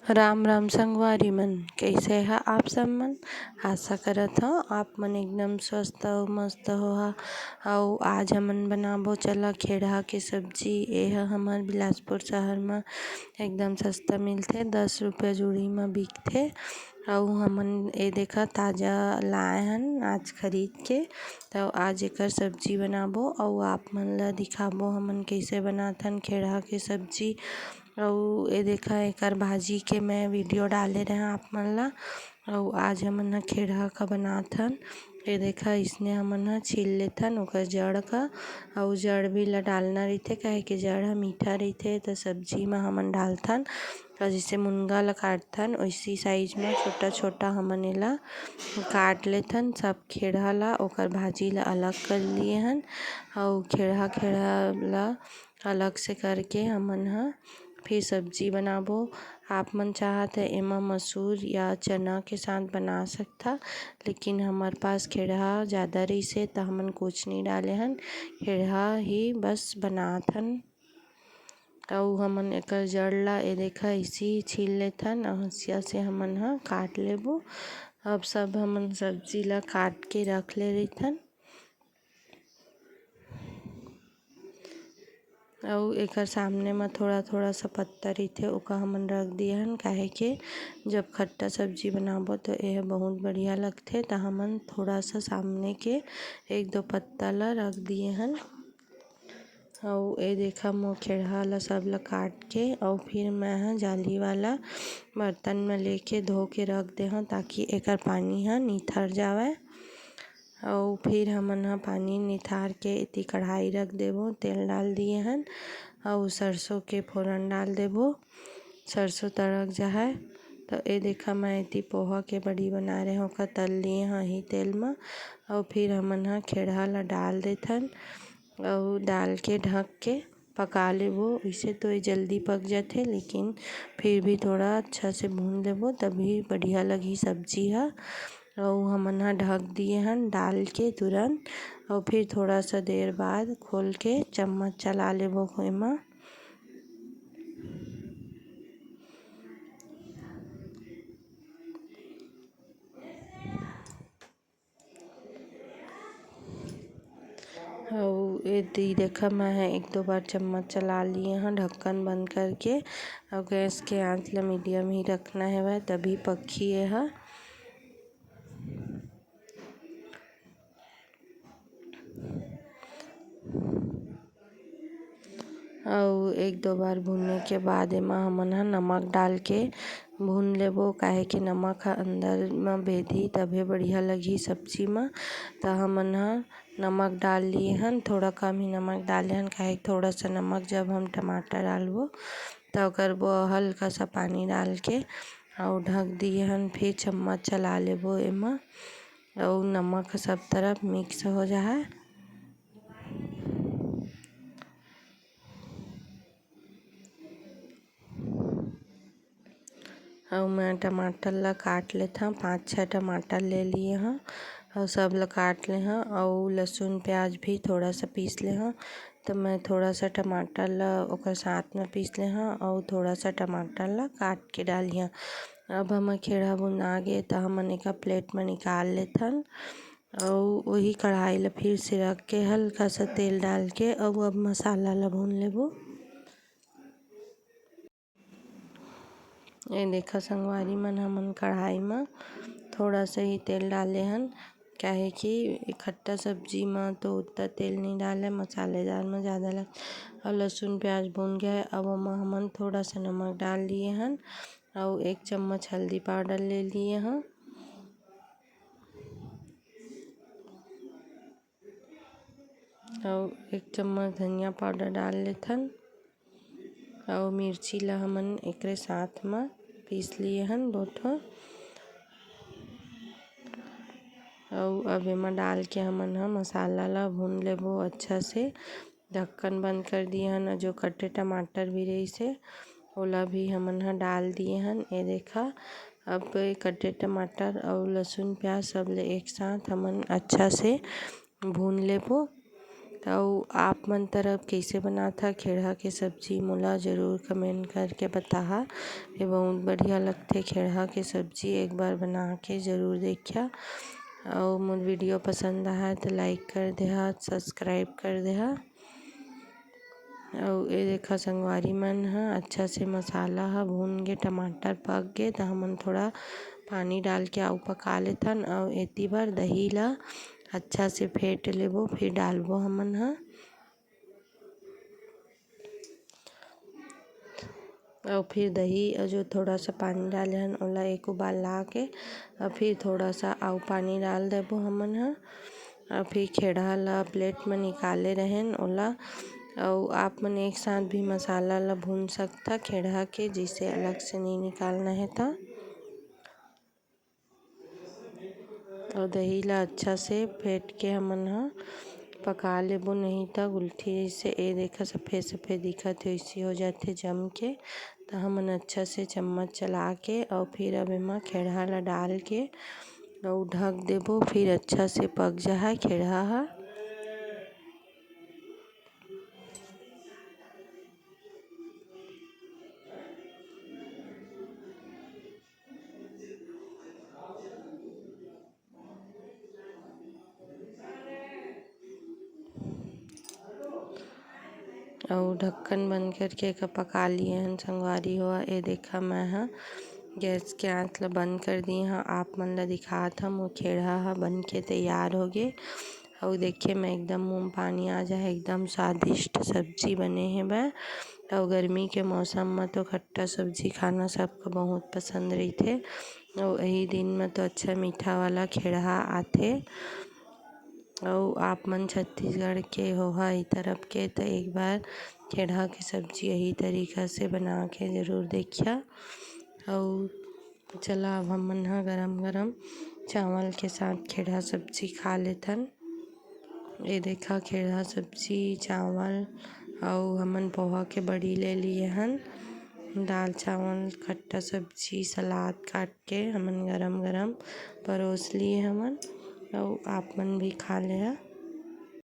राम राम संगवारी मन, कैसे है आप सब मन। आशा करत हो आप मन एकदम स्वस्थ हो मस्त हो हा। अउ आज हमन बनाबो चला खेड़ा के सब्जी। एह हमर बिलासपुर शहर में एकदम सस्ता मिलथे, 10 रुपया जुड़ी में बिकथे। अउ हमन ए देखा ताज़ा लाए हन आज खरीद के, तो आज एकर सब्जी बनाबो अउ आप मन ला दिखाबो हमन कैसे बनाथन खेड़ा के सब्जी। अउ ए देखा एकर भाजी के मैं वीडियो डाले रहे आप मन ला। अउ आज हमन ह खेड़ा का बनाथन। ए देखा इसने हमन ह छील लेथन ओकर जड़ का, अउ जड़ भी ला डालना रहिथे काहे कि जड़ ह मीठा रहिथे तो सब्जी में हमन डालथन। और जैसे मुनगा ला काटथन वैसी साइज में छोटा छोटा हमन एला काट लेथन सब खेड़ा ला, ओकर भाजी ला अलग कर लिए हन। अउ खेड़ा ला अलग से करके हमन ह फिर सब्जी बनाबो। आप मन चाहत है एमा मसूर या चना के साथ बना सकता, लेकिन हमार पास खेड़ा ज़्यादा रहीसे तो हमन कुछ नहीं डाले हन, खेड़ा ही बस बनाथन। अउ हमन एकर जड़ ला ए देखा इसी छील लेथन और हंसिया से हमन ह काट लेबो। अब सब हमन सब्जी ला काट के रख ले रहिथन। अउ एकर सामने में थोड़ा थोड़ा सा पत्ता रहिथे ओका हमन रख दिए हन, काहे के जब खट्टा सब्जी बनाबो तो यह बहुत बढ़िया लगथे। तो हमन थोड़ा सा सामने के एक दो पत्ता ला रख दिए हन। अउ ए देखा मो खेड़ा ला सब ला काट के और फिर मैं ह जाली वाला बर्तन में लेके धो के रख दे हूँ ताकि एकर पानी ह निथर जावय। और फिर हमन ह पानी निथार के इति कढ़ाई रख देबो, तेल डाल दिए हन और सरसों के फोरन डाल देबो। सरसों तड़क जाए तो ए देखा मैं इति पोहा के बड़ी बना रहे हो का तल लिए हाँ ही तेल में। और फिर हमन ह खेड़ा ला डाल देथन और डाल के ढक के पका लेबो। इसे तो ये जल्दी पक जाथे, लेकिन फिर भी थोड़ा अच्छा से भून लेबो तभी बढ़िया लगी सब्जी ह। और हमन ह ढक दिए हन डाल के तुरंत, और फिर थोड़ा सा देर बाद खोल के चम्मच चला लेबो एमा। और ये देखा मैं एक दो बार चम्मच चला लिए हैं ढक्कन बंद करके। और गैस के आंच ला मीडियम ही रखना है वह तभी पकी है। और एक दो बार भूनने के बाद एमा हमन ह नमक डाल के भून लेबो, काहे कि नमक ह अंदर में बेधी तभे बढ़िया लगी सब्जी में। तो हमन ह नमक डाल लिए हन, थोड़ा कम ही नमक डाले हन काहे थोड़ा सा नमक जब हम टमाटर डालबो तो करबो हल्का सा पानी डाल के और ढक दिए हन। फिर चम्मच चला लेबो एमा और नमक सब तरफ मिक्स हो जाए। और मैं टमाटर ला काट लेता हूँ, 5-6 टमाटर ले लिए हैं और सब ला काट ले हैं। और लहसुन प्याज भी थोड़ा सा पीस ले हैं, तो मैं थोड़ा सा टमाटर ला ओकर साथ में पीस ले हैं और थोड़ा सा टमाटर ला काट के डालिए। अब हम खेड़ा भुना गए तो हमन एक प्लेट में निकाल लेथन। और वही कढ़ाई ला फिर से रख के हल्का सा तेल डाल के और अब मसाला ला भून लेबो। ये देखा संगवारी मन हमन कढ़ाई में थोड़ा सा ही तेल डाले हन, काहे कि खट्टा सब्जी में तो उतना तेल नहीं डाले, मसालेदार में ज़्यादा लग। और लहसुन प्याज भून गया, अब ओमा हमन थोड़ा सा नमक डाल लिए हन और 1 चम्मच हल्दी पाउडर ले लिए हैं। और 1 चम्मच धनिया पाउडर डाल लेथन और मिर्ची ला हमन एकरे साथ में पीस लिए हन 2 ठो। और अब एमा डाल के हमन ह मसाला ला भून लेबो अच्छा से। ढक्कन बंद कर दिए हन, जो कटे टमाटर भी रही से ओला भी हमन ह डाल दिए हन। ये देखा अब कटे टमाटर और लहसुन प्याज सब ले एक साथ हमन अच्छा से भून लेबो। तो आप मन तरफ कइसे बनाथा खेड़हा के सब्जी मोला ज़रूर कमेंट करके बताहा। ये बहुत बढ़िया लगथे खेड़हा के सब्जी, एक बार बना के ज़रूर देखिया। और मोर वीडियो पसंद आए तो लाइक कर देहा, सब्सक्राइब कर देहा। और ये देखा संगवारी मन ह अच्छा से मसाला ह भून गे, टमाटर पक गे तो हमन थोड़ा पानी डाल के अउ पका लेथन। और एती बार दही ला अच्छा से फेंट लेबो, फिर डालबो हमन ह। और फिर दही जो थोड़ा सा पानी डाले हन ओला एक उबाल ला के और फिर थोड़ा सा अउ पानी डाल देबो हमन ह। और फिर खेड़हा ला प्लेट में निकाले रहेन ओला। और आप मन एक साथ भी मसाला ला भून सकता खेड़हा के, जिसे अलग से नहीं निकालना है था। और दही ला अच्छा से फेंट के हमन ह पका लेबो, नहीं तो गुलठी से ए देखा सफ़ेद सफ़ेद दिखत हे वैसे हो जाथे जम के। तो हमन अच्छा से चम्मच चला के और फिर अब एमा खेड़हा ला डाल के और ढक देबो, फिर अच्छा से पक जाए खेड़हा ह। और ढक्कन बंद करके एका पका लिए हन संगवारी हो। ए देखा मैं ह गैस के आँच ला बंद कर दिए ह। आप मन ला दिखात ह मोर खेड़हा ह बन के तैयार हो गे। और देखे मैं एकदम मुँह में पानी आ जाए, एकदम स्वादिष्ट सब्जी बने हे बे। और गर्मी के मौसम में तो खट्टा सब्जी खाना सबका बहुत पसंद रहिथे। और यही दिन में तो अच्छा मीठा वाला खेड़हा आथे। और आप मन छत्तीसगढ़ के होहा ई तरफ के तो एक बार खेड़हा के सब्जी यही तरीका से बना के ज़रूर देखिया। और चला अब हमन ह गरम गरम चावल के साथ खेड़हा सब्जी खा लेथन। ये देखा खेड़हा सब्जी चावल और हमन पोहा के बड़ी ले लिए हन। दाल चावल खट्टा सब्जी सलाद काट के हमन गरम गरम परोस लिए हमन। और आप मन भी खा लेहा।